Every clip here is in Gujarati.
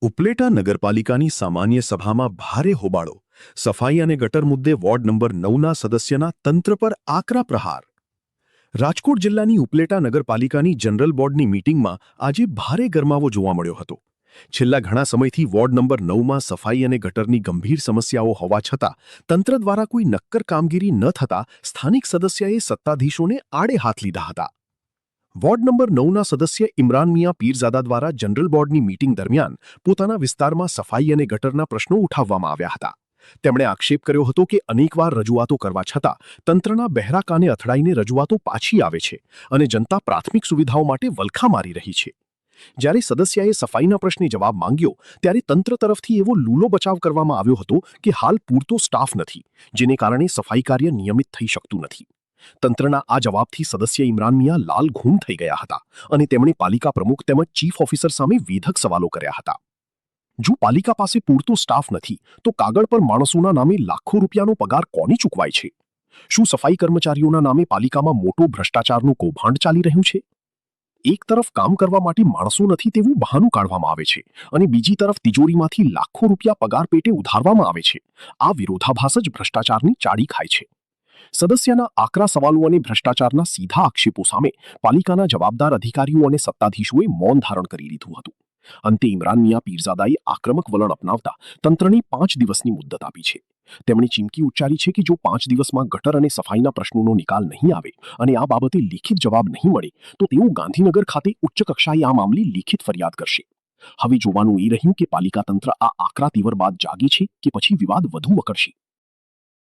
ઉપલેટા નગરપાલિકાની સામાન્ય સભામાં ભારે હોબાળો. સફાઈ અને ગટર મુદ્દે વોર્ડ નંબર 9ના સદસ્યના તંત્ર પર આકરા પ્રહાર. રાજકોટ જિલ્લાની ઉપલેટા નગરપાલિકાની જનરલ બોર્ડની મીટિંગમાં આજે ભારે ગરમાવો જોવા મળ્યો હતો. છેલ્લા ઘણા સમયથી વોર્ડ નંબર 9માં સફાઈ અને ગટરની ગંભીર સમસ્યાઓ હોવા છતાં તંત્ર દ્વારા કોઈ નક્કર કામગીરી ન થતાં સ્થાનિક સદસ્યએ સત્તાધીશોને આડે હાથ લીધા હતા. વોર્ડ નંબર 9ના સદસ્ય ઇમરાન મિયા પીરઝાદા દ્વારા જનરલ બોર્ડની મીટિંગ દરમિયાન પોતાના વિસ્તારમાં સફાઈ અને ગટરના પ્રશ્નો ઉઠાવવામાં આવ્યા હતા. તેમણે આક્ષેપ કર્યો હતો કે અનેકવાર રજૂઆતો કરવા છતાં તંત્રના બહેરા કાને અથડાઈને રજૂઆતો પાછી આવે છે અને જનતા પ્રાથમિક સુવિધાઓ માટે વલખા મારી રહી છે. જ્યારે સદસ્યએ સફાઈના પ્રશ્ને જવાબ માંગ્યો ત્યારે તંત્ર તરફથી એવો લૂલો બચાવ કરવામાં આવ્યો હતો કે હાલ પૂરતો સ્ટાફ નથી, જેને કારણે સફાઈ કાર્ય નિયમિત થઈ શકતું નથી. તંત્રના આ જવાબથી સદસ્ય ઇમરાન મિયા લાલ ઘૂમ થઈ ગયા હતા અને તેમણે પાલિકા પ્રમુખ તેમજ ચીફ ઓફિસર સામે વેધક સવાલો કર્યા હતા. જો પાલિકા પાસે પૂરતો સ્ટાફ નથી તો કાગળ પર માણસોના નામે લાખો રૂપિયાનો પગાર કોને ચૂકવાય છે? શું સફાઈ કર્મચારીઓના નામે પાલિકામાં મોટો ભ્રષ્ટાચારનું કૌભાંડ ચાલી રહ્યું છે? એક તરફ કામ કરવા માટે માણસો નથી તેવું બહાનું કાઢવામાં આવે છે અને બીજી તરફ તિજોરીમાંથી લાખો રૂપિયા પગાર પેટે ઉધારવામાં આવે છે. આ વિરોધાભાસ જ ભ્રષ્ટાચારની ચાડી ખાય છે. સદસ્યના આકરા સવાલો અને ભ્રષ્ટાચારના સીધા આક્ષેપો સામે પાલિકાના જવાબદાર અધિકારીઓ અને સત્તાધીશોએ મૌન ધારણ કરી લીધું હતું. અંતે ઇમરાન મિયા પીરઝાદાએ આક્રમક વલણ અપનાવતા તંત્રને 5 દિવસની મુદ્દત આપી છે. તેમણે ચીમકી ઉચ્ચારી છે કે જો 5 દિવસમાં ગટર અને સફાઈના પ્રશ્નોનો નિકાલ નહીં આવે અને આ બાબતે લેખિત જવાબ નહીં મળે તો તેઓ ગાંધીનગર ખાતે ઉચ્ચ કક્ષાએ આ મામલે લેખિત ફરિયાદ કરશે. હવે જોવાનું એ રહ્યું કે પાલિકા તંત્ર આ આકરા તીવર બાદ જાગે છે કે પછી વિવાદ વધુ વકરશે.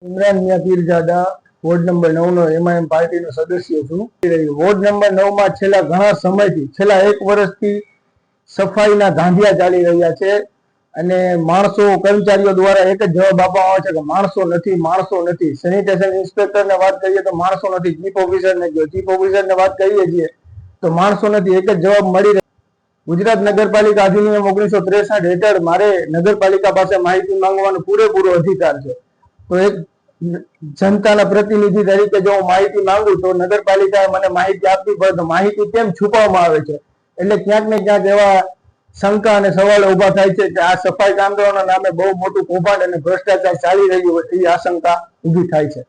ઇમરાન મિયા પીરઝાદા વોર્ડ નંબર 9નો એમઆઈએમ પાર્ટીનો સદસ્ય છું. વોર્ડ નંબર 9માં છેલ્લા ઘણા સમયથી છેલ્લા 1 વર્ષથી સફાઈના ધાંધિયા ચાલી રહ્યા છે અને માણસો કર્મચારીઓ દ્વારા એક જ જવાબ આપવામાં આવે છે કે માણસો નથી. સેનિટેશન ઇન્સ્પેક્ટરને વાત કરીએ તો માણસો નથી, ચીફ ઓફિસરને વાત કરીએ છીએ તો માણસો નથી, એક જ જવાબ મળી રહ્યો. ગુજરાત નગરપાલિકા અધિનિયમ 1963 હેઠળ મારે નગરપાલિકા પાસે માહિતી માંગવાનો પૂરેપૂરો અધિકાર છે. તો એક જનતાના પ્રતિનિધિ તરીકે જો હું માહિતી માંગુ તો નગરપાલિકાએ મને માહિતી આપવી પડે તો માહિતી કેમ છુપાવવામાં આવે છે? એટલે ક્યાંક ને ક્યાંક એવા શંકા અને સવાલો ઉભા થાય છે કે આ સફાઈ કામદારોના નામે બહુ મોટું કૌભાંડ અને ભ્રષ્ટાચાર ચાલી રહ્યું હોય એવી આશંકા ઊભી થાય છે.